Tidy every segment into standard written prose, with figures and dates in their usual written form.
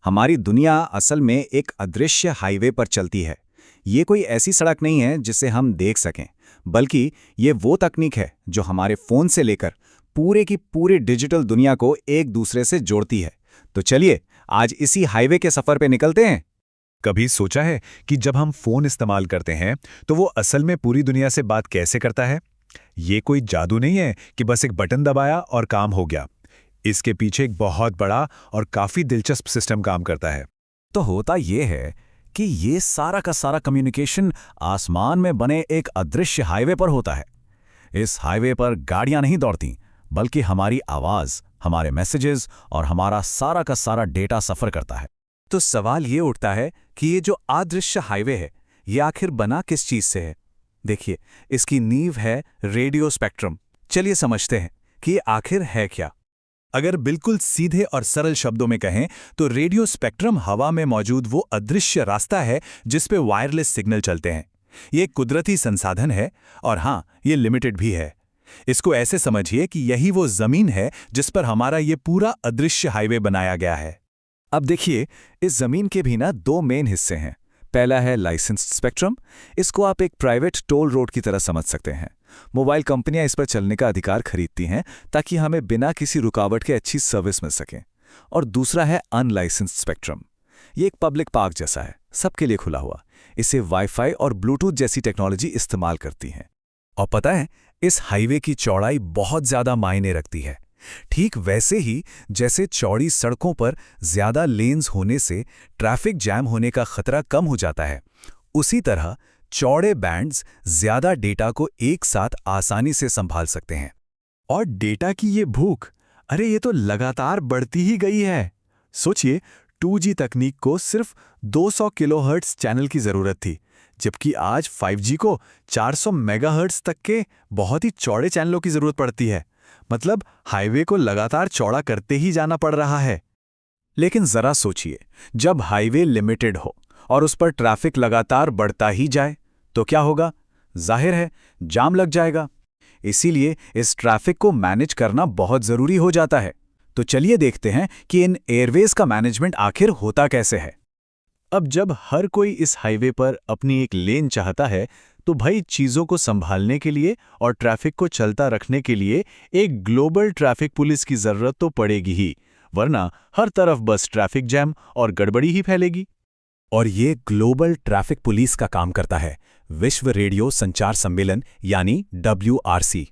हमारी दुनिया असल में एक अदृश्य हाईवे पर चलती है। ये कोई ऐसी सड़क नहीं है जिसे हम देख सकें, बल्कि ये वो तकनीक है जो हमारे फ़ोन से लेकर पूरे की पूरी डिजिटल दुनिया को एक दूसरे से जोड़ती है। तो चलिए आज इसी हाईवे के सफ़र पे निकलते हैं। कभी सोचा है कि जब हम फोन इस्तेमाल करते हैं तो वो असल में पूरी दुनिया से बात कैसे करता है? ये कोई जादू नहीं है कि बस एक बटन दबाया और काम हो गया। इसके पीछे एक बहुत बड़ा और काफी दिलचस्प सिस्टम काम करता है। तो होता ये है कि ये सारा का सारा कम्युनिकेशन आसमान में बने एक अदृश्य हाईवे पर होता है। इस हाईवे पर गाड़ियां नहीं दौड़ती, बल्कि हमारी आवाज़, हमारे मैसेजेस और हमारा सारा का सारा डेटा सफ़र करता है। तो सवाल ये उठता है कि ये जो अदृश्य हाईवे है, ये आखिर बना किस चीज़ से है? देखिए, इसकी नींव है रेडियो स्पेक्ट्रम। चलिए समझते हैं कि ये आखिर है क्या। अगर बिल्कुल सीधे और सरल शब्दों में कहें तो रेडियो स्पेक्ट्रम हवा में मौजूद वो अदृश्य रास्ता है जिस पे वायरलेस सिग्नल चलते हैं। ये एक कुदरती संसाधन है और हाँ, ये लिमिटेड भी है। इसको ऐसे समझिए कि यही वो जमीन है जिस पर हमारा ये पूरा अदृश्य हाईवे बनाया गया है। अब देखिए, इस जमीन के भी दो मेन हिस्से हैं। पहला है लाइसेंस्ड स्पेक्ट्रम। इसको आप एक प्राइवेट टोल रोड की तरह समझ सकते हैं। मोबाइल कंपनियां इस पर चलने का अधिकार खरीदती हैं ताकि हमें बिना किसी रुकावट के अच्छी सर्विस मिल सके। और दूसरा है अनलाइसेंस्ड स्पेक्ट्रम। ये एक पब्लिक पार्क जैसा है, सबके लिए खुला हुआ। इसे वाईफाई और ब्लूटूथ जैसी टेक्नोलॉजी इस्तेमाल करती हैं। और पता है, इस हाईवे की चौड़ाई बहुत ज्यादा मायने रखती है। ठीक वैसे ही जैसे चौड़ी सड़कों पर ज्यादा लेन्स होने से ट्रैफिक जैम होने का खतरा कम हो जाता है, उसी तरह चौड़े बैंड्स ज्यादा डेटा को एक साथ आसानी से संभाल सकते हैं। और डेटा की ये भूख, अरे ये तो लगातार बढ़ती ही गई है। सोचिए, 2G तकनीक को सिर्फ 200 किलोहर्ट्ज़ चैनल की जरूरत थी, जबकि आज 5G को 400 मेगाहर्ट्ज़ तक के बहुत ही चौड़े चैनलों की जरूरत पड़ती है। मतलब हाईवे को लगातार चौड़ा करते ही जाना पड़ रहा है। लेकिन जरा सोचिए, जब हाईवे लिमिटेड हो और उस पर ट्रैफिक लगातार बढ़ता ही जाए तो क्या होगा? जाहिर है, जाम लग जाएगा। इसीलिए इस ट्रैफिक को मैनेज करना बहुत जरूरी हो जाता है। तो चलिए देखते हैं कि इन एयरवेज का मैनेजमेंट आखिर होता कैसे है। अब जब हर कोई इस हाईवे पर अपनी एक लेन चाहता है, तो भाई चीजों को संभालने के लिए और ट्रैफिक को चलता रखने के लिए एक ग्लोबल ट्रैफिक पुलिस की जरूरत तो पड़ेगी ही, वरना हर तरफ बस ट्रैफिक जैम और गड़बड़ी ही फैलेगी। और ये ग्लोबल ट्रैफिक पुलिस का काम करता है विश्व रेडियो संचार सम्मेलन यानी WRC।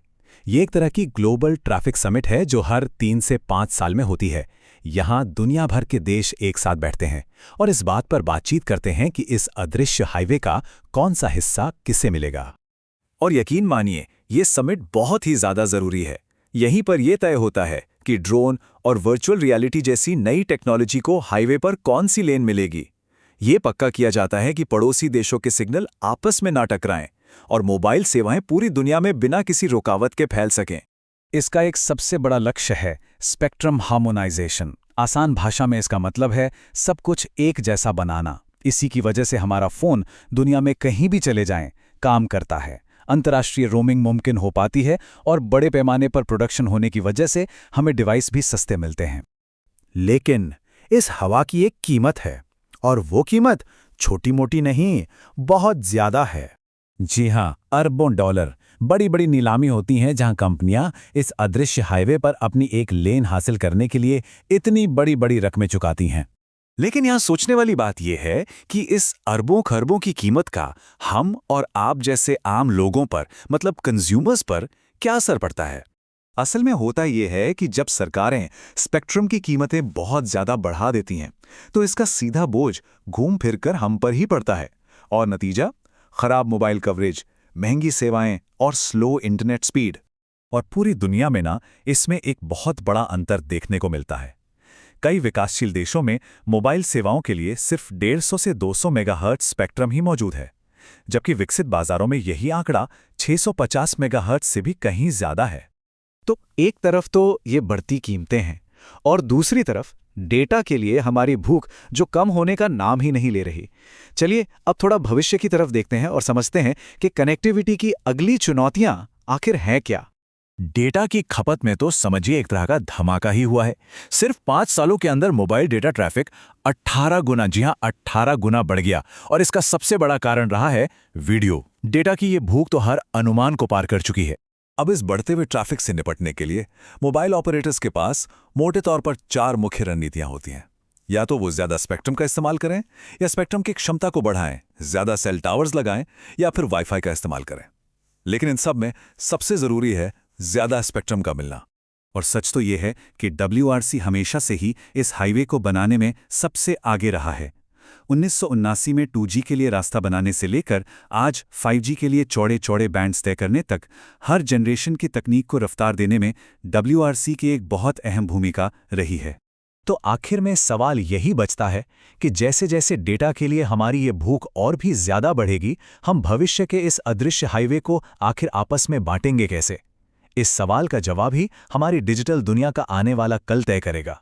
ये एक तरह की ग्लोबल ट्रैफिक समिट है जो हर 3 से 5 साल में होती है। यहाँ दुनिया भर के देश एक साथ बैठते हैं और इस बात पर बातचीत करते हैं कि इस अदृश्य हाईवे का कौन सा हिस्सा किसे मिलेगा। और यकीन मानिए, ये समिट बहुत ही ज्यादा जरूरी है। यहीं पर यह तय होता है कि ड्रोन और वर्चुअल रियलिटी जैसी नई टेक्नोलॉजी को हाईवे पर कौन सी लेन मिलेगी। ये पक्का किया जाता है कि पड़ोसी देशों के सिग्नल आपस में ना टकराएं और मोबाइल सेवाएं पूरी दुनिया में बिना किसी रुकावट के फैल सकें। इसका एक सबसे बड़ा लक्ष्य है स्पेक्ट्रम हार्मोनाइजेशन। आसान भाषा में इसका मतलब है सब कुछ एक जैसा बनाना। इसी की वजह से हमारा फ़ोन दुनिया में कहीं भी चले जाएं, काम करता है। अंतर्राष्ट्रीय रोमिंग मुमकिन हो पाती है और बड़े पैमाने पर प्रोडक्शन होने की वजह से हमें डिवाइस भी सस्ते मिलते हैं। लेकिन इस हवा की एक कीमत है, और वो कीमत छोटी मोटी नहीं, बहुत ज्यादा है। जी हाँ, अरबों डॉलर। बड़ी बड़ी नीलामी होती हैं जहां कंपनियां इस अदृश्य हाईवे पर अपनी एक लेन हासिल करने के लिए इतनी बड़ी बड़ी रकमें चुकाती हैं। लेकिन यहां सोचने वाली बात यह है कि इस अरबों खरबों की कीमत का हम और आप जैसे आम लोगों पर, मतलब कंज्यूमर्स पर, क्या असर पड़ता है? असल में होता यह है कि जब सरकारें स्पेक्ट्रम की कीमतें बहुत ज्यादा बढ़ा देती हैं, तो इसका सीधा बोझ घूम फिरकर हम पर ही पड़ता है। और नतीजा, खराब मोबाइल कवरेज, महंगी सेवाएं और स्लो इंटरनेट स्पीड। और पूरी दुनिया में इसमें एक बहुत बड़ा अंतर देखने को मिलता है। कई विकासशील देशों में मोबाइल सेवाओं के लिए सिर्फ 150 से 200 मेगाहर्ट्ज स्पेक्ट्रम ही मौजूद है, जबकि विकसित बाजारों में यही आंकड़ा 650 मेगाहर्ट्ज से भी कहीं ज्यादा है। तो एक तरफ तो ये बढ़ती कीमतें हैं और दूसरी तरफ डेटा के लिए हमारी भूख जो कम होने का नाम ही नहीं ले रही। चलिए अब थोड़ा भविष्य की तरफ देखते हैं और समझते हैं कि कनेक्टिविटी की अगली चुनौतियां आखिर हैं क्या। डेटा की खपत में तो समझिए एक तरह का धमाका ही हुआ है। सिर्फ 5 सालों के अंदर मोबाइल डेटा ट्रैफिक 18 गुना, जी हां 18 गुना बढ़ गया। और इसका सबसे बड़ा कारण रहा है वीडियो। डेटा की ये भूख तो हर अनुमान को पार कर चुकी है। अब इस बढ़ते हुए ट्रैफिक से निपटने के लिए मोबाइल ऑपरेटर्स के पास मोटे तौर पर 4 मुख्य रणनीतियां होती हैं। या तो वो ज्यादा स्पेक्ट्रम का इस्तेमाल करें, या स्पेक्ट्रम की क्षमता को बढ़ाएं, ज्यादा सेल टावर्स लगाएं, या फिर वाईफाई का इस्तेमाल करें। लेकिन इन सब में सबसे जरूरी है ज्यादा स्पेक्ट्रम का मिलना। और सच तो यह है कि WRC हमेशा से ही इस हाईवे को बनाने में सबसे आगे रहा है। 1979 में 2G के लिए रास्ता बनाने से लेकर आज 5G के लिए चौड़े चौड़े बैंड्स तय करने तक हर जनरेशन की तकनीक को रफ्तार देने में WRC की एक बहुत अहम भूमिका रही है। तो आखिर में सवाल यही बचता है कि जैसे जैसे डेटा के लिए हमारी ये भूख और भी ज्यादा बढ़ेगी, हम भविष्य के इस अदृश्य हाईवे को आखिर आपस में बांटेंगे कैसे? इस सवाल का जवाब ही हमारी डिजिटल दुनिया का आने वाला कल तय करेगा।